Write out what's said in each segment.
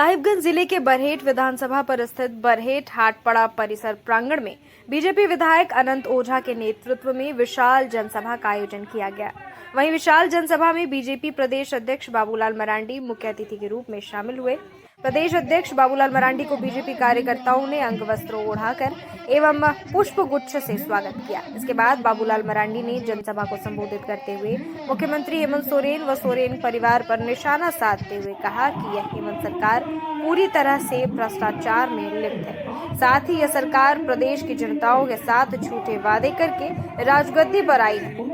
साहिबगंज जिले के बरहेट विधानसभा पर स्थित बरहेट हाटपड़ा परिसर प्रांगण में बीजेपी विधायक अनंत ओझा के नेतृत्व में विशाल जनसभा का आयोजन किया गया। वहीं विशाल जनसभा में बीजेपी प्रदेश अध्यक्ष बाबूलाल मरांडी मुख्य अतिथि के रूप में शामिल हुए। प्रदेश अध्यक्ष बाबूलाल मरांडी को बीजेपी कार्यकर्ताओं ने अंग वस्त्र ओढ़ाकर एवं पुष्प गुच्छ से स्वागत किया। इसके बाद बाबूलाल मरांडी ने जनसभा को संबोधित करते हुए मुख्यमंत्री हेमंत सोरेन व सोरेन परिवार पर निशाना साधते हुए कहा कि यह हेमंत सरकार पूरी तरह से भ्रष्टाचार में लिप्त है। साथ ही यह सरकार प्रदेश की जनताओं के साथ झूठे वादे करके राजगद्दी पर आई है।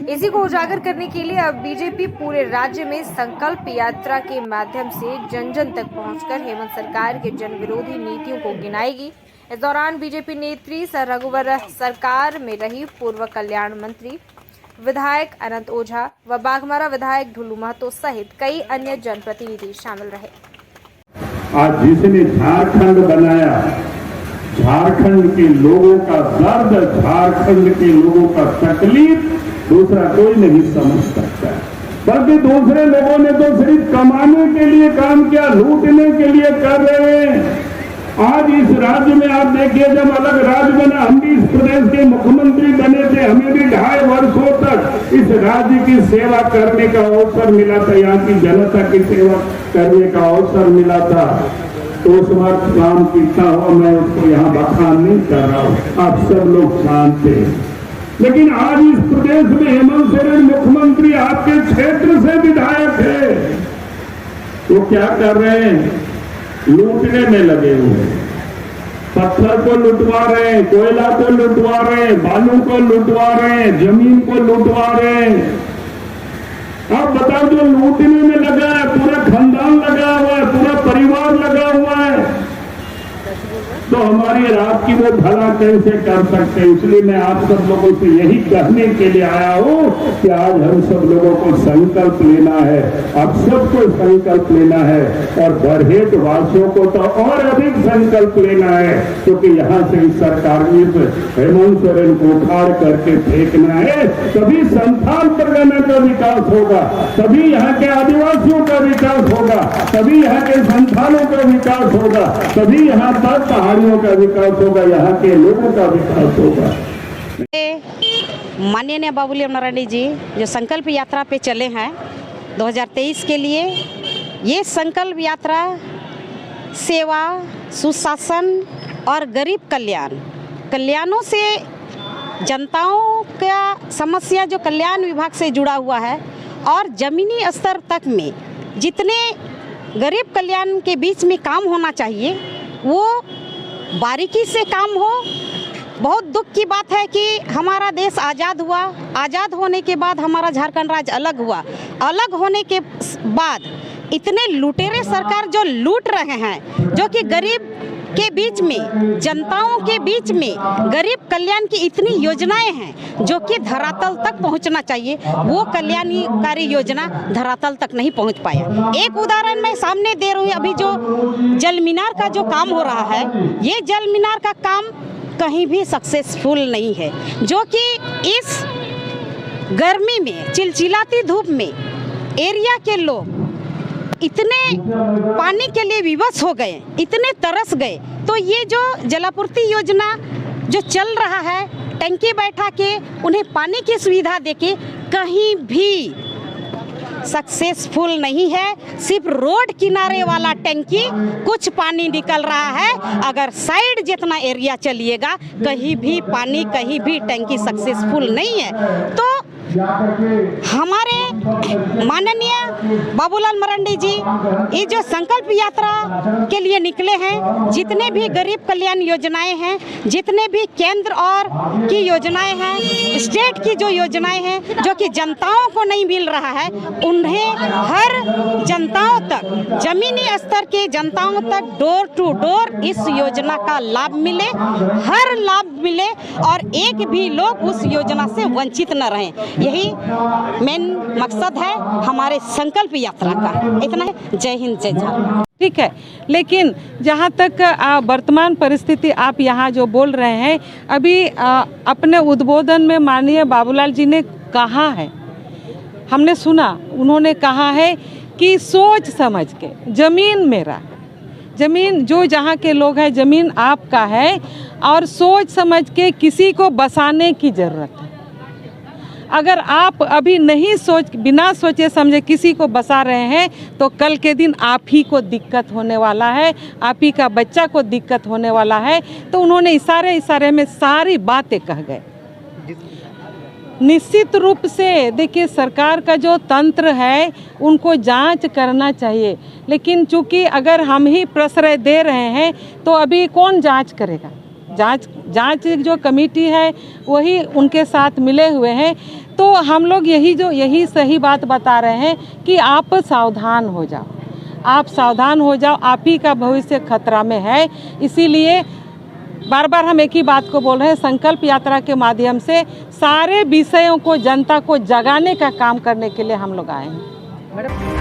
इसी को उजागर करने के लिए अब बीजेपी पूरे राज्य में संकल्प यात्रा के माध्यम से जन जन तक पहुंचकर हेमंत सरकार के जन विरोधी नीतियों को गिनाएगी। इस दौरान बीजेपी नेत्री सर रघुवर सरकार में रही पूर्व कल्याण मंत्री विधायक अनंत ओझा व बाघमारा विधायक ढुल्लू महतो सहित कई अन्य जनप्रतिनिधि शामिल रहे। आज जिसने झारखंड बनाया, झारखंड के लोगों का दर्द, झारखंड के लोगों का तकलीफ दूसरा कोई नहीं समझ सकता, बल्कि दूसरे लोगों ने तो सिर्फ कमाने के लिए काम किया, लूटने के लिए कर रहे हैं। आज इस राज्य में आप देखिए, जब अलग राज्य बना, हम भी इस प्रदेश के मुख्यमंत्री बने थे, हमें भी 2.5 वर्षों तक इस राज्य की सेवा करने का अवसर मिला था, यहाँ की जनता की सेवा करने का अवसर मिला था। तो उस वक्त काम कितना हुआ, मैं उसको यहाँ बखान नहीं कर रहा हूँ, आप सब लोग जानते हैं। लेकिन आज इस प्रदेश में हेमंत सोरेन मुख्यमंत्री आपके क्षेत्र से विधायक है, वो क्या कर रहे हैं? लूटने में लगे हुए हैं। पत्थर को लुटवा रहे हैं, कोयला को लुटवा रहे हैं, बालू को लुटवा रहे हैं, जमीन को लुटवा रहे हैं। अब बताओ, जो लूटने में लगा है, पूरा खानदान लगा हुआ है, पूरा परिवार लगा हुआ है, तो हमारी रात की वो भला कैसे कर सकते हैं? इसलिए मैं आप सब लोगों से यही कहने के लिए आया हूँ कि आज हम सब लोगों को संकल्प लेना है, आप सबको संकल्प लेना है, और बरहेट वासियों को तो और अधिक संकल्प लेना है, क्योंकि यहाँ से इस सरकार में हेमंत सोरेन को उखाड़ करके फेंकना है। तभी संथाल परगना का विकास होगा, तभी यहाँ के आदिवासियों का विकास होगा, तभी यहाँ के संथालों का विकास होगा, तभी यहाँ तक पहाड़ियों का विकास होगा, यहाँ के लोगों का विकास होगा। माननीय बाबूलाल मरांडी जी जो संकल्प यात्रा पे चले हैं 2023 के लिए, ये संकल्प यात्रा सेवा, सुशासन और गरीब कल्याणों से जनताओं का समस्या जो कल्याण विभाग से जुड़ा हुआ है, और जमीनी स्तर तक में जितने गरीब कल्याण के बीच में काम होना चाहिए वो बारीकी से काम हो। बहुत दुख की बात है कि हमारा देश आज़ाद हुआ, आज़ाद होने के बाद हमारा झारखंड राज्य अलग हुआ, अलग होने के बाद इतने लुटेरे सरकार जो लूट रहे हैं, जो कि गरीब के बीच में, जनताओं के बीच में गरीब कल्याण की इतनी योजनाएं हैं जो कि धरातल तक पहुंचना चाहिए, वो कल्याणकारी योजना धरातल तक नहीं पहुंच पाया। एक उदाहरण मैं सामने दे रही हूँ, अभी जो जल मीनार का जो काम हो रहा है, ये जल मीनार का काम कहीं भी सक्सेसफुल नहीं है, जो कि इस गर्मी में, चिलचिलाती धूप में एरिया के लोग इतने पानी के लिए विवश हो गए, इतने तरस गए। तो ये जो जलापूर्ति योजना जो चल रहा है, टंकी बैठा के उन्हें पानी की सुविधा देके, कहीं भी सक्सेसफुल नहीं है। सिर्फ रोड किनारे वाला टंकी कुछ पानी निकल रहा है, अगर साइड जितना एरिया चलिएगा कहीं भी पानी, कहीं भी टंकी सक्सेसफुल नहीं है। तो हमारे माननीय बाबूलाल मरांडी जी ये जो संकल्प यात्रा के लिए निकले हैं, जितने भी गरीब कल्याण योजनाएं हैं, जितने भी केंद्र और की योजनाएं हैं, स्टेट की जो योजनाएं हैं जो कि जनताओं को नहीं मिल रहा है, उन्हें हर जनताओं तक, जमीनी स्तर के जनताओं तक डोर टू डोर इस योजना का लाभ मिले, हर लाभ मिले, और एक भी लोग उस योजना से वंचित न रहें। यही मेन मकसद है हमारे संकल्प यात्रा का। इतना है। जय हिंद, जय झारखंड। ठीक है, लेकिन जहाँ तक वर्तमान परिस्थिति आप यहाँ जो बोल रहे हैं, अभी अपने उद्बोधन में माननीय बाबूलाल जी ने कहा है, हमने सुना, उन्होंने कहा है कि सोच समझ के, जमीन मेरा, ज़मीन जो जहाँ के लोग हैं, ज़मीन आपका है और सोच समझ के किसी को बसाने की ज़रूरत है। अगर आप अभी नहीं बिना सोचे समझे किसी को बसा रहे हैं तो कल के दिन आप ही को दिक्कत होने वाला है, आप ही का बच्चा को दिक्कत होने वाला है। तो उन्होंने इशारे में सारी बातें कह गए। निश्चित रूप से देखिए, सरकार का जो तंत्र है उनको जांच करना चाहिए, लेकिन चूंकि अगर हम ही प्रश्रय दे रहे हैं तो अभी कौन जांच करेगा? जांच जो कमेटी है वही उनके साथ मिले हुए हैं। तो हम लोग यही सही बात बता रहे हैं कि आप सावधान हो जाओ, आप सावधान हो जाओ, आप ही का भविष्य खतरा में है। इसीलिए बार बार हम एक ही बात को बोल रहे हैं, संकल्प यात्रा के माध्यम से सारे विषयों को जनता को जगाने का काम करने के लिए हम लोग आए हैं।